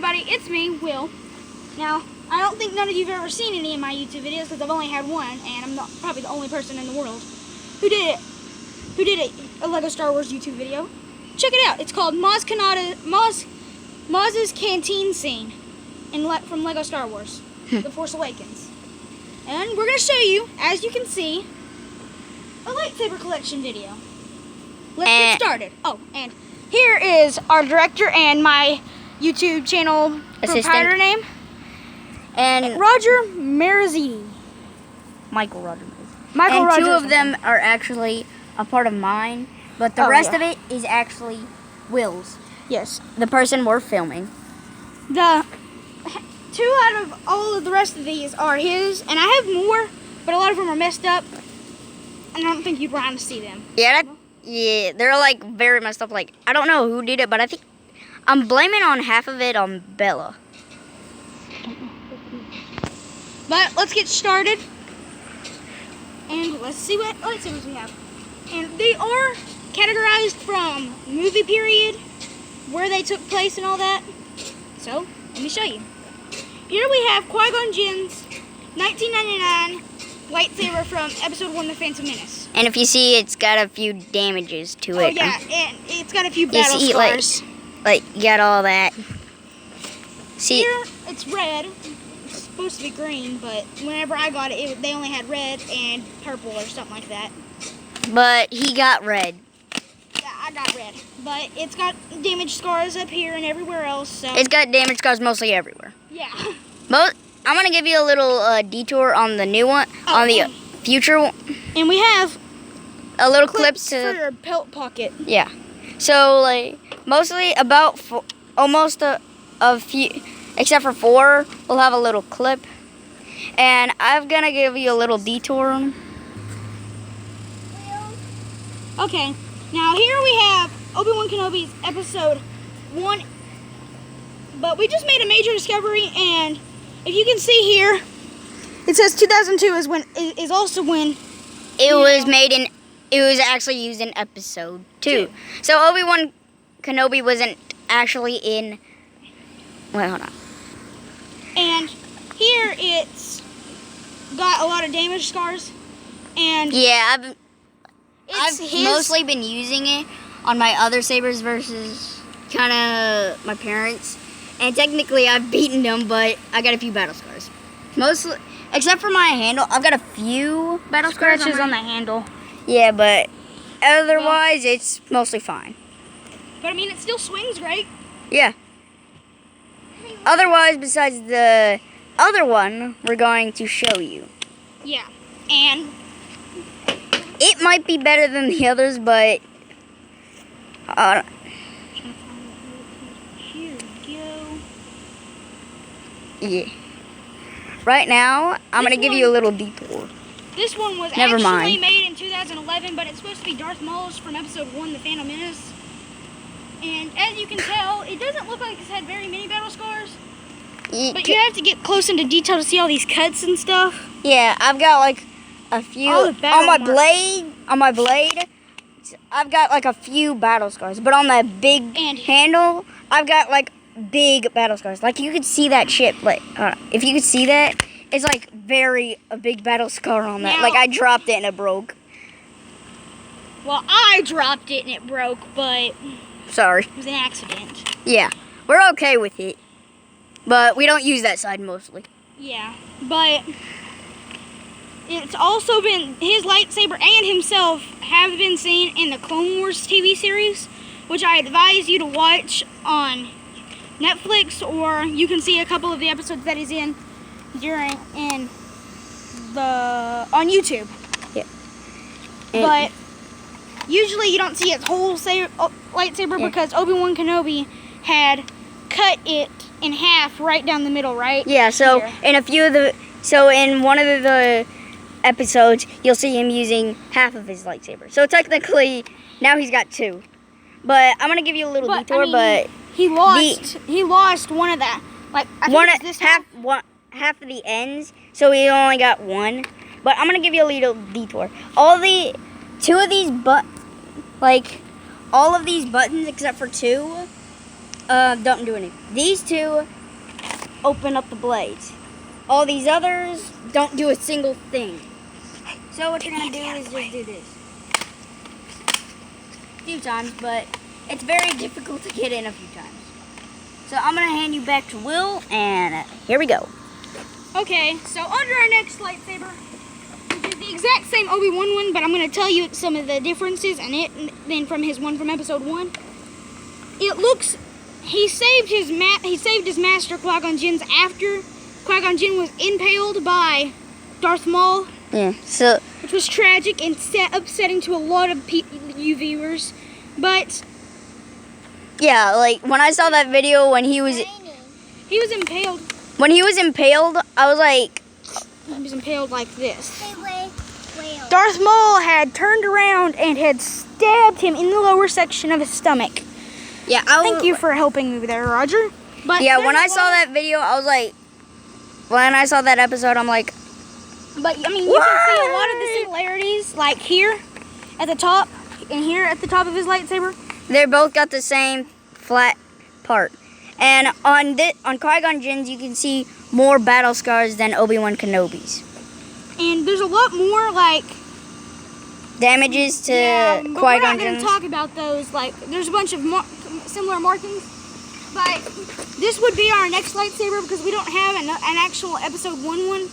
everybody, it's me, Will. Now, I don't think none of you have ever seen any of my YouTube videos because I've only had one, and I'm not probably the only person in the world who did a Lego Star Wars YouTube video. Check it out. It's called Maz's Canteen Scene from Lego Star Wars, The Force Awakens. And we're going to show you, as you can see, a lightsaber collection video. Let's get started. Oh, and here is our director and my YouTube channel proprietor name. And Roger Marizzi. Michael Roger Marizzi. And two of them are actually a part of mine, but the rest of it is actually Will's. Yes. The person we're filming. The two out of all of the rest of these are his, and I have more, but a lot of them are messed up, and I don't think you'd want to see them. Yeah, they're like very messed up. Like, I don't know who did it, but I think I'm blaming on half of it on Bella. But let's get started, and let's see what lightsabers we have. And they are categorized from movie period, where they took place and all that. So, let me show you. Here we have Qui-Gon Jinn's 1999 lightsaber from Episode 1, The Phantom Menace. And if you see, it's got a few damages to it. Oh yeah, and it's got a few battle scars. Like, you got all that. See, here, it's red. It's supposed to be green, but whenever I got it, they only had red and purple or something like that. But he got red. Yeah, I got red. But it's got damage scars up here and everywhere else. So it's got damage scars mostly everywhere. Yeah. I'm going to give you a little detour on the new one, on the future one. And we have a little clip to... for your belt pocket. Yeah. So, like, mostly about almost a few, except for 4, we'll have a little clip. And I'm going to give you a little detour on them. Okay. Now, here we have Obi-Wan Kenobi's Episode 1. But we just made a major discovery, and if you can see here, it says 2002 is also when it was made in. It was actually used in Episode 2. So Obi-Wan Kenobi wasn't actually in. Wait, hold on. And here it's got a lot of damage scars, and yeah, I've mostly been using it on my other sabers versus kind of my parents. And technically, I've beaten them, but I got a few battle scars. Mostly, except for my handle, I've got a few battle scratches on the handle. Yeah, but otherwise, it's mostly fine. But I mean, it still swings great. Yeah. Otherwise, besides the other one, we're going to show you. Yeah, and it might be better than the others, but yeah. Right now, I'm going to give you a little detour. This one was actually made in 2011, but it's supposed to be Darth Maul's from Episode 1, The Phantom Menace. And as you can tell, it doesn't look like it's had very many battle scars. But you have to get close into detail to see all these cuts and stuff. Yeah, I've got like a few on my blade. On my blade, I've got like a few battle scars. But on the big handle, I've got like big battle scars. Like, you could see that ship. Like, if you could see that, it's like a big battle scar on that. Now, like, I dropped it and it broke. Well, I dropped it and it broke, but sorry, it was an accident. Yeah, we're okay with it, but we don't use that side mostly. Yeah, but it's also been, his lightsaber and himself have been seen in the Clone Wars TV series, which I advise you to watch on Netflix, or you can see a couple of the episodes that he's in on YouTube. Yeah. But usually you don't see his whole lightsaber because Obi-Wan Kenobi had cut it in half right down the middle, right? Yeah, so in one of the episodes, you'll see him using half of his lightsaber. So technically, now he's got 2. But I'm gonna give you a little detour. He lost one of that. Like, I think this half of the ends, so he only got 1. But I'm gonna give you a little detour. All of these buttons except for 2 don't do anything. These two open up the blades. All these others don't do a single thing. So what you're gonna do is just do this. A few times, but it's very difficult to get in a few times. So I'm gonna hand you back to Will, and here we go. Okay, so under our next lightsaber, which is the exact same Obi-Wan one, but I'm gonna tell you some of the differences in it, and then from his one from Episode 1. It looks, he saved his master Qui-Gon Jinn's after Qui-Gon Jinn was impaled by Darth Maul. Yeah. So. Which was tragic and upsetting to a lot of you viewers, but. Yeah, like when I saw that video when he was impaled. When he was impaled, I was like. He was impaled like this. Darth Maul had turned around and had stabbed him in the lower section of his stomach. Yeah, Thank you for helping me there, Roger. But yeah, when I saw that video, I was like, when I saw that episode, I'm like, but I mean, you can see a lot of the similarities, like here at the top and here at the top of his lightsaber. They both got the same flat part. And on Qui-Gon Jinn's, you can see more battle scars than Obi-Wan Kenobi's. And there's a lot more, like, damages to Qui-Gon Jinn's. We're not going to talk about those. Like, there's a bunch of similar markings. But this would be our next lightsaber because we don't have an actual Episode 1 one.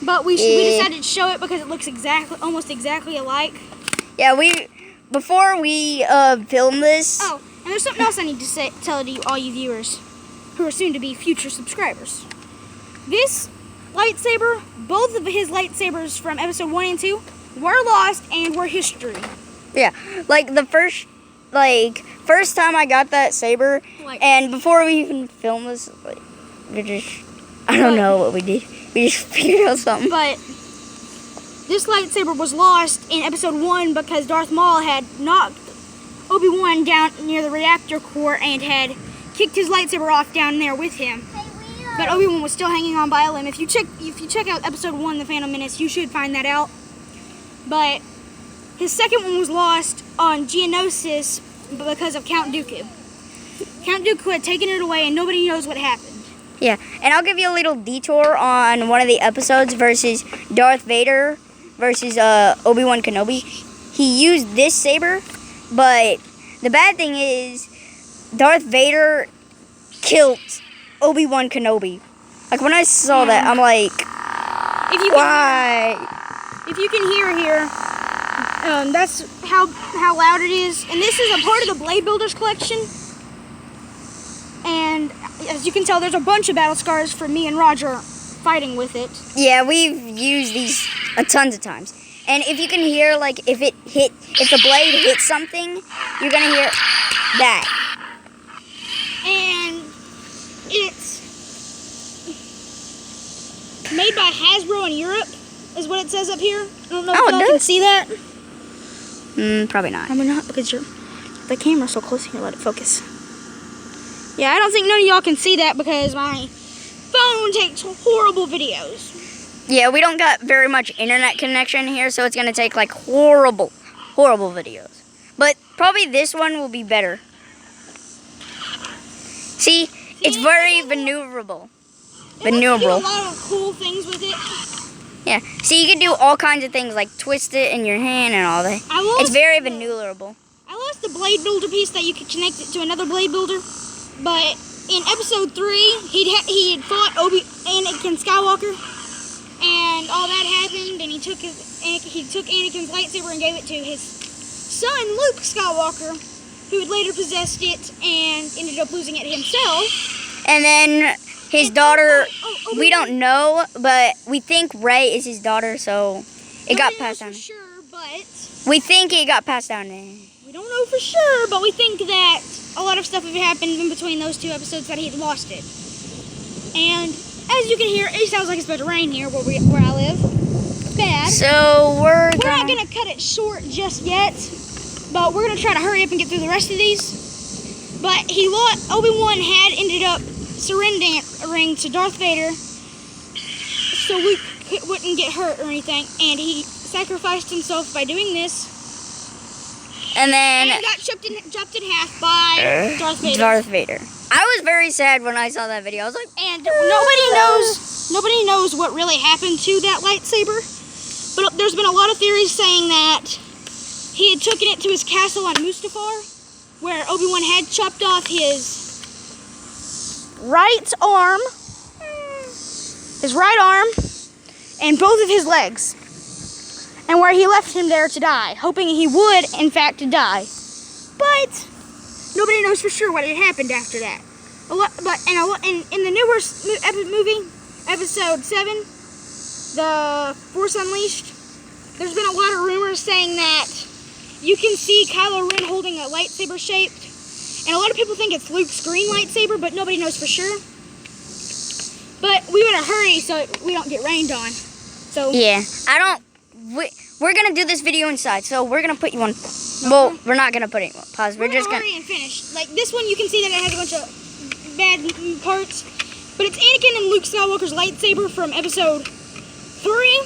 But we decided to show it because it looks almost exactly alike. Yeah, before we filmed this. Oh, and there's something else I need to tell to you, all you viewers who are soon to be future subscribers. This lightsaber, both of his lightsabers from Episode 1 and 2 were lost and were history. Yeah, like the first time I got that saber, and before we even filmed this, like, I don't know what we did. We just figured out something. But this lightsaber was lost in Episode 1 because Darth Maul had knocked Obi-Wan down near the reactor core and had kicked his lightsaber off down there with him. But Obi-Wan was still hanging on by a limb. If you check out Episode 1, The Phantom Menace, you should find that out. But his second one was lost on Geonosis because of Count Dooku. Count Dooku had taken it away and nobody knows what happened. Yeah, and I'll give you a little detour on one of the episodes versus Darth Vader versus Obi-Wan Kenobi. He used this saber, but the bad thing is Darth Vader killed Obi-Wan Kenobi. Like, when I saw that, I'm like, why? If you can hear here, that's how loud it is. And this is a part of the Blade Builders collection. And as you can tell, there's a bunch of battle scars from me and Roger fighting with it. Yeah, we've used these tons of times. And if you can hear, like, if the blade hits something, you're gonna hear that. And it's made by Hasbro in Europe, is what it says up here. I don't know if y'all can see that. Probably not. Probably not, because the camera's so close here. Let it focus. Yeah, I don't think none of y'all can see that because my phone takes horrible videos. Yeah, we don't got very much internet connection here, so it's going to take, like, horrible videos. But probably this one will be better. See, it's very maneuverable. You can do a lot of cool things with it. Yeah, see, you can do all kinds of things, like twist it in your hand and all that. It's very maneuverable. I lost the blade builder piece that you could connect it to another blade builder. But in Episode 3, he had fought Anakin Skywalker, and all that happened. And he took Anakin's lightsaber and gave it to his son Luke Skywalker, who had later possessed it and ended up losing it himself. And then his daughter, we don't know, but we think Rey is his daughter, so it got passed down. For sure, but we think it got passed down. We don't know for sure, but we think that a lot of stuff had happened in between those two episodes that he had lost it. And as you can hear, it sounds like it's about to rain here where I live. Bad. So we're not gonna cut it short just yet, but we're gonna try to hurry up and get through the rest of these. But Obi-Wan had ended up surrendering to Darth Vader so Luke wouldn't get hurt or anything, and he sacrificed himself by doing this. And then got chopped in half by Darth Vader. Darth Vader. I was very sad when I saw that video. I was like, and nobody knows what really happened to that lightsaber. But there's been a lot of theories saying that he had taken it to his castle on Mustafar, where Obi-Wan had chopped off his right arm, and both of his legs, and where he left him there to die, hoping he would, in fact, die. But nobody knows for sure what had happened after that. In the newer movie, Episode 7, The Force Unleashed, there's been a lot of rumors saying that you can see Kylo Ren holding a lightsaber shaped, and a lot of people think it's Luke's green lightsaber, but nobody knows for sure. But we better hurry so we don't get rained on. So yeah, we're gonna do this video inside, so we're gonna put you on. Well, we're not gonna put it on pause. We're just gonna hurry and finish. Like this one, you can see that it has a bunch of bad parts, but it's Anakin and Luke Skywalker's lightsaber from Episode 3.